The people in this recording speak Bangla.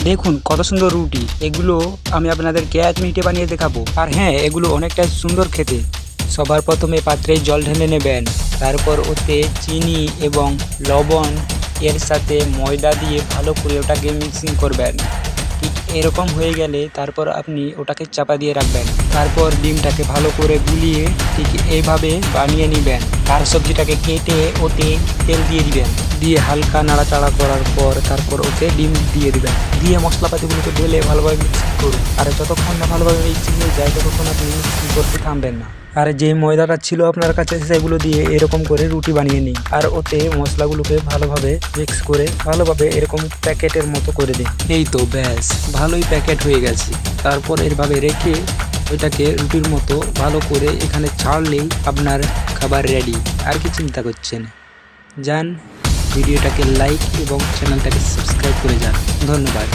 দেখুন কত সুন্দর রুটি, এগুলো আমি আপনাদেরকে 1 মিনিটে বানিয়ে দেখাবো। আর হ্যাঁ, এগুলো অনেকটা সুন্দর খেতে। সবার প্রথমে পাত্রে জল ঢেলে নেবেন, তারপর ওতে চিনি এবং লবণ এর সাথে ময়দা দিয়ে ভালো করে ওটাকে মিক্সিং করবেন। ঠিক এরকম হয়ে গেলে তারপর আপনি ওটাকে চাপা দিয়ে রাখবেন। তারপর ডিমটাকে ভালো করে গুলিয়ে ঠিক এইভাবে বানিয়ে নেবেন। আর সবজিটাকে কেটে ওতে তেল দিয়ে দিবেন, দিয়ে হালকা নাড়াচাড়া করার পর তারপর ওতে ডিম দিয়ে দিবেন, দিয়ে মশলাপাতিগুলোকে ঢেলে ভালোভাবে মিক্সিং করুন। আর যতক্ষণ না ভালোভাবে মিক্সিং হয়ে যায় ততক্ষণ আপনি মিক্সিং করতে থামবেন না। আর যে ময়দাটা ছিল আপনার কাছে সেগুলো দিয়ে এরকম করে রুটি বানিয়ে নিন, আর ওতে মশলাগুলোকে ভালোভাবে মিক্স করে ভালোভাবে এরকম প্যাকেটের মতো করে দিন। এই তো ব্যাস, ভালোই প্যাকেট হয়ে গেছে। তারপর এরভাবে রেখে ওইটাকে রুটির মতো ভালো করে এখানে ছাড়লেই আপনার খাবার রেডি। আর কি চিন্তা করছেন? যান, ভিডিওটাকে লাইক এবং চ্যানেলটাকে সাবস্ক্রাইব করে যান। ধন্যবাদ।